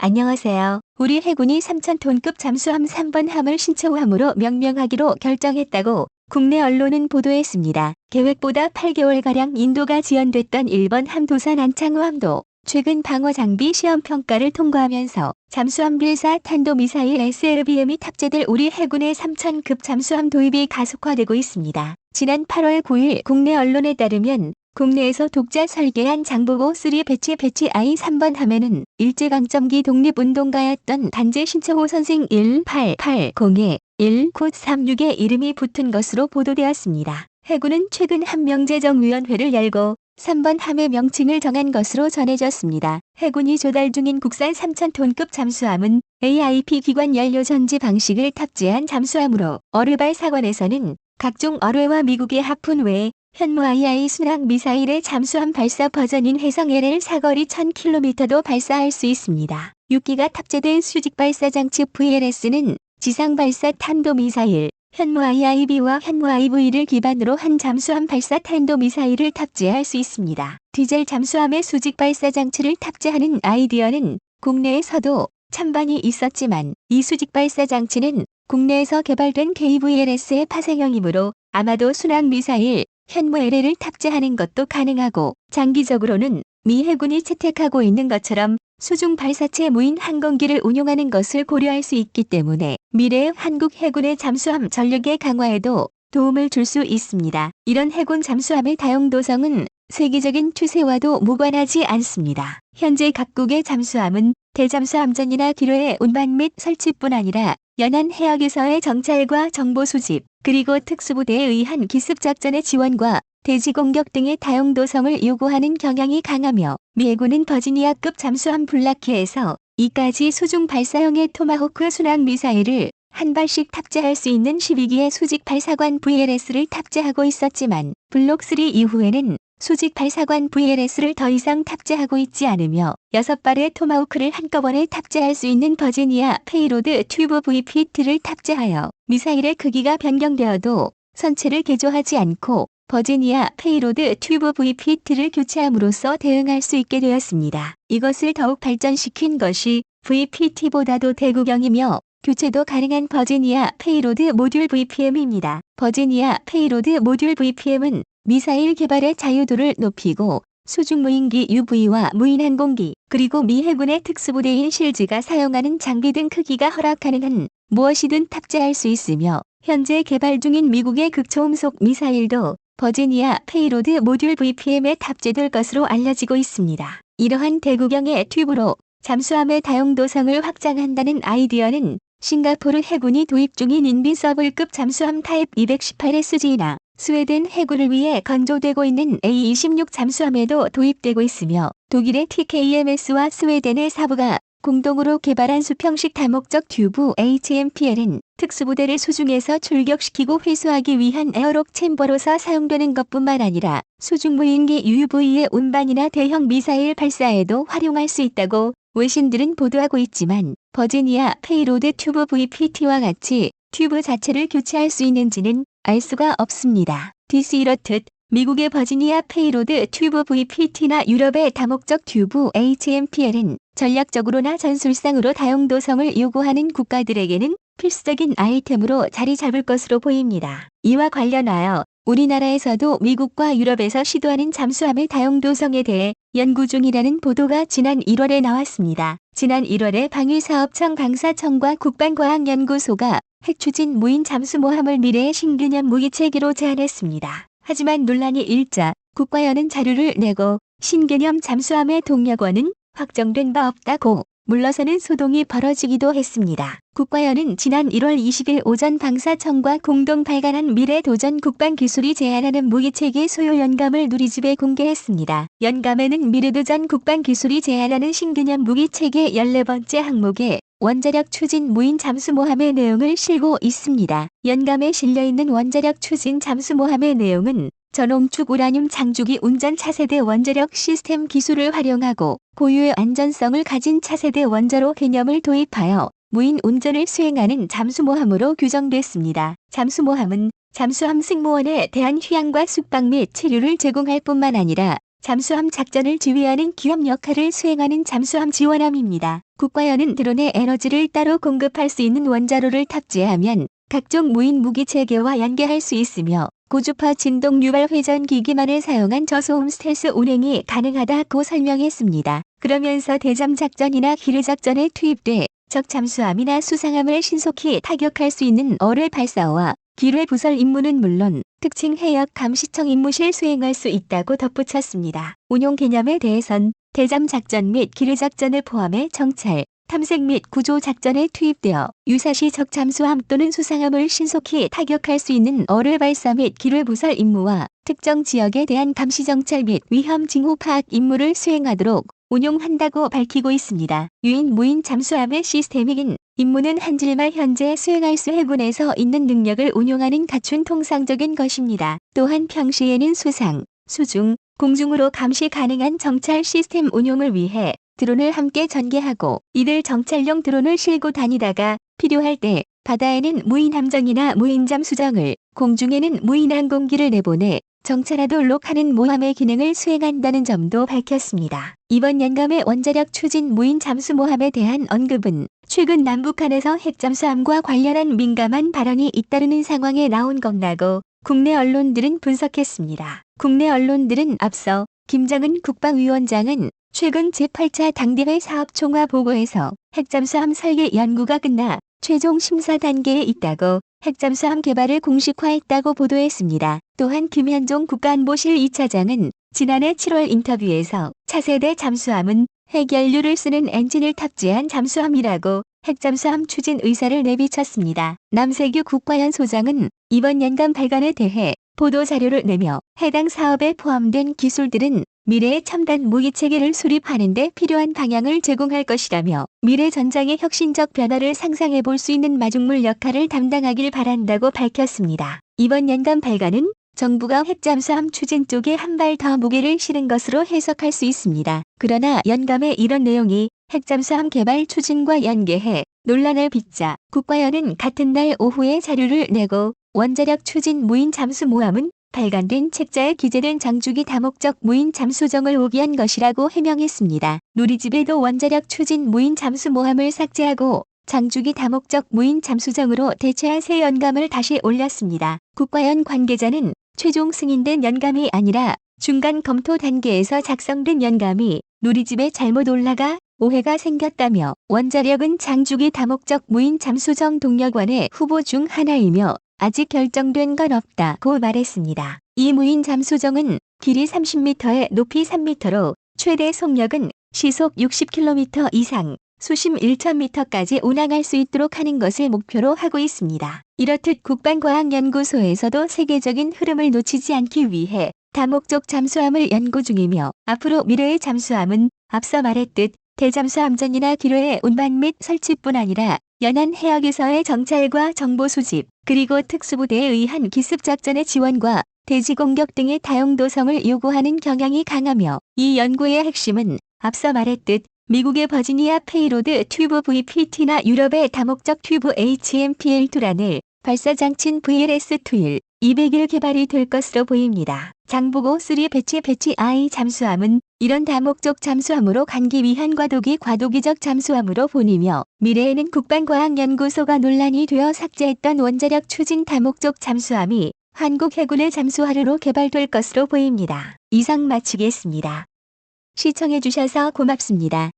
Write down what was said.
안녕하세요. 우리 해군이 3,000톤급 잠수함 3번 함을 신체호함으로 명명하기로 결정했다고 국내 언론은 보도했습니다. 계획보다 8개월가량 인도가 지연됐던 1번 함 도산 안창호함도 최근 방어장비 시험평가를 통과하면서 잠수함 발사 탄도미사일 SLBM이 탑재될 우리 해군의 3,000급 잠수함 도입이 가속화되고 있습니다. 지난 8월 9일 국내 언론에 따르면 국내에서 독자 설계한 장보고 3 배치 I 3번 함에는 일제강점기 독립운동가였던 단재 신체호 선생 1880-1936의 이름이 붙은 것으로 보도되었습니다. 해군은 최근 함명제정위원회를 열고 3번 함의 명칭을 정한 것으로 전해졌습니다. 해군이 조달 중인 국산 3,000톤급 잠수함은 AIP 기관 연료 전지 방식을 탑재한 잠수함으로 어뢰발 사관에서는 각종 어뢰와 미국의 하푼 외에 현무 II 순항 미사일의 잠수함 발사 버전인 해성 LL 사거리 1000km도 발사할 수 있습니다. 6기가 탑재된 수직 발사 장치 VLS는 지상 발사 탄도미사일 현무 IIB와 현무 IV를 기반으로 한 잠수함 발사 탄도미사일을 탑재할 수 있습니다. 디젤 잠수함의 수직 발사 장치를 탑재하는 아이디어는 국내에서도 찬반이 있었지만 이 수직 발사 장치는 국내에서 개발된 KVLS의 파생형이므로 아마도 순항 미사일 현무 LL을 탑재하는 것도 가능하고 장기적으로는 미 해군이 채택하고 있는 것처럼 수중 발사체 무인 항공기를 운용하는 것을 고려할 수 있기 때문에 미래의 한국 해군의 잠수함 전력의 강화에도 도움을 줄 수 있습니다. 이런 해군 잠수함의 다용도성은 세계적인 추세와도 무관하지 않습니다. 현재 각국의 잠수함은 대잠수함전이나 기뢰의 운반 및 설치뿐 아니라 연안 해역에서의 정찰과 정보 수집, 그리고 특수부대에 의한 기습작전의 지원과 대지 공격 등의 다용도성을 요구하는 경향이 강하며 미 해군은 버지니아급 잠수함 블라키에서 이까지 수중 발사형의 토마호크 순항 미사일을 한 발씩 탑재할 수 있는 12기의 수직 발사관 VLS를 탑재하고 있었지만 블록 3 이후에는 수직 발사관 VLS를 더 이상 탑재하고 있지 않으며 6발의 토마호크를 한꺼번에 탑재할 수 있는 버지니아 페이로드 튜브 VPT를 탑재하여 미사일의 크기가 변경되어도 선체를 개조하지 않고 버지니아 페이로드 튜브 VPT를 교체함으로써 대응할 수 있게 되었습니다. 이것을 더욱 발전시킨 것이 VPT보다도 대구경이며 교체도 가능한 버지니아 페이로드 모듈 VPM입니다. 버지니아 페이로드 모듈 VPM은 미사일 개발의 자유도를 높이고 수중 무인기 UV와 무인 항공기 그리고 미 해군의 특수부대인 실즈가 사용하는 장비 등 크기가 허락하는 한 무엇이든 탑재할 수 있으며 현재 개발 중인 미국의 극초음속 미사일도 버지니아 페이로드 모듈 VPM에 탑재될 것으로 알려지고 있습니다. 이러한 대구경의 튜브로 잠수함의 다용도성을 확장한다는 아이디어는 싱가포르 해군이 도입 중인 인비서블급 잠수함 타입 218SG나 스웨덴 해군을 위해 건조되고 있는 A26 잠수함에도 도입되고 있으며 독일의 TKMS와 스웨덴의 사부가 공동으로 개발한 수평식 다목적 튜브 HMPL은 특수부대를 수중에서 출격시키고 회수하기 위한 에어록 챔버로서 사용되는 것뿐만 아니라 수중 무인기 UV의 운반이나 대형 미사일 발사에도 활용할 수 있다고 외신들은 보도하고 있지만 버지니아 페이로드 튜브 VPT와 같이 튜브 자체를 교체할 수 있는지는 알 수가 없습니다. DC 이렇듯 미국의 버지니아 페이로드 튜브 VPT나 유럽의 다목적 튜브 HMPL은 전략적으로나 전술상으로 다용도성을 요구하는 국가들에게는 필수적인 아이템으로 자리 잡을 것으로 보입니다. 이와 관련하여 우리나라에서도 미국과 유럽에서 시도하는 잠수함의 다용도성에 대해 연구 중이라는 보도가 지난 1월에 나왔습니다. 지난 1월에 방위사업청 방사청과 국방과학연구소가 핵추진 무인 잠수모함을 미래의 신개념 무기체계로 제안했습니다. 하지만 논란이 일자 국과연은 자료를 내고 신개념 잠수함의 동력원은 확정된 바 없다고 물러서는 소동이 벌어지기도 했습니다. 국과연은 지난 1월 20일 오전 방사청과 공동 발간한 미래도전 국방기술이 제안하는 무기체계 소요 연감을 누리집에 공개했습니다. 연감에는 미래도전 국방기술이 제안하는 신개념 무기체계 14번째 항목에 원자력 추진 무인 잠수모함의 내용을 실고 있습니다. 연감에 실려있는 원자력 추진 잠수모함의 내용은 전홍축 우라늄 장주기 운전 차세대 원자력 시스템 기술을 활용하고 고유의 안전성을 가진 차세대 원자로 개념을 도입하여 무인 운전을 수행하는 잠수모함으로 규정됐습니다. 잠수모함은 잠수함 승무원에 대한 휴양과 숙박 및 체류를 제공할 뿐만 아니라 잠수함 작전을 지휘하는 기업 역할을 수행하는 잠수함 지원함입니다. 국과연은 드론의 에너지를 따로 공급할 수 있는 원자로를 탑재하면 각종 무인 무기 체계와 연계할 수 있으며 고주파 진동 유발 회전 기기만을 사용한 저소음 스텔스 운행이 가능하다고 설명했습니다. 그러면서 대잠 작전이나 기뢰 작전에 투입돼 적 잠수함이나 수상함을 신속히 타격할 수 있는 어뢰 발사와 기뢰 부설 임무는 물론 특징 해역 감시청 임무실 수행할 수 있다고 덧붙였습니다. 운용 개념에 대해선 대잠 작전 및 기뢰 작전을 포함해 정찰, 탐색 및 구조 작전에 투입되어 유사시 적 잠수함 또는 수상함을 신속히 타격할 수 있는 어뢰 발사 및 기뢰 부설 임무와 특정 지역에 대한 감시 정찰 및 위험 징후 파악 임무를 수행하도록 운용한다고 밝히고 있습니다. 유인 무인 잠수함의 시스템인 임무는 한질말 현재 수행할 수 해군에서 있는 능력을 운용하는 갖춘 통상적인 것입니다. 또한 평시에는 수상, 수중, 공중으로 감시 가능한 정찰 시스템 운용을 위해 드론을 함께 전개하고 이들 정찰용 드론을 싣고 다니다가 필요할 때 바다에는 무인 함정이나 무인 잠수정을, 공중에는 무인 항공기를 내보내 정찰하도록 하는 모함의 기능을 수행한다는 점도 밝혔습니다. 이번 연감의 원자력 추진 무인 잠수모함에 대한 언급은 최근 남북한에서 핵잠수함과 관련한 민감한 발언이 잇따르는 상황에 나온 것라고 국내 언론들은 분석했습니다. 국내 언론들은 앞서 김정은 국방위원장은 최근 제8차 당대회 사업 총화 보고에서 핵잠수함 설계 연구가 끝나 최종 심사 단계에 있다고 핵잠수함 개발을 공식화했다고 보도했습니다. 또한 김현종 국가안보실 2차장은 지난해 7월 인터뷰에서 차세대 잠수함은 핵연료를 쓰는 엔진을 탑재한 잠수함이라고 핵잠수함 추진 의사를 내비쳤습니다. 남세규 국과연 소장은 이번 연감 발간에 대해 보도 자료를 내며 해당 사업에 포함된 기술들은 미래의 첨단 무기체계를 수립하는 데 필요한 방향을 제공할 것이라며 미래 전장의 혁신적 변화를 상상해 볼 수 있는 마중물 역할을 담당하길 바란다고 밝혔습니다. 이번 연감 발간은 정부가 핵잠수함 추진 쪽에 한 발 더 무게를 실은 것으로 해석할 수 있습니다. 그러나 연감의 이런 내용이 핵잠수함 개발 추진과 연계해 논란을 빚자 국과연은 같은 날 오후에 자료를 내고 원자력 추진 무인 잠수모함은 발간된 책자에 기재된 장주기 다목적 무인 잠수정을 오기한 것이라고 해명했습니다. 누리집에도 원자력 추진 무인 잠수모함을 삭제하고 장주기 다목적 무인 잠수정으로 대체한 새 연감을 다시 올렸습니다. 국과연 관계자는 최종 승인된 연감이 아니라 중간 검토 단계에서 작성된 연감이 누리집에 잘못 올라가 오해가 생겼다며 원자력은 장주기 다목적 무인 잠수정 동력원의 후보 중 하나이며 아직 결정된 건 없다고 말했습니다. 이 무인 잠수정은 길이 30m에 높이 3m로 최대 속력은 시속 60km 이상, 수심 1000m까지 운항할 수 있도록 하는 것을 목표로 하고 있습니다. 이렇듯 국방과학연구소에서도 세계적인 흐름을 놓치지 않기 위해 다목적 잠수함을 연구 중이며 앞으로 미래의 잠수함은 앞서 말했듯 대잠수함전이나 기뢰의 운반 및 설치뿐 아니라 연안 해역에서의 정찰과 정보 수집, 그리고 특수부대에 의한 기습작전의 지원과 대지 공격 등의 다용도성을 요구하는 경향이 강하며 이 연구의 핵심은 앞서 말했듯 미국의 버지니아 페이로드 튜브 VPT나 유럽의 다목적 튜브 HMPL2라는 발사장친 VLS-21 200일 개발이 될 것으로 보입니다. 장보고 3 배치 I 잠수함은 이런 다목적 잠수함으로 간기 위한 과도기적 잠수함으로 보이며 미래에는 국방과학연구소가 논란이 되어 삭제했던 원자력 추진 다목적 잠수함이 한국 해군의 잠수하루로 개발될 것으로 보입니다. 이상 마치겠습니다. 시청해주셔서 고맙습니다.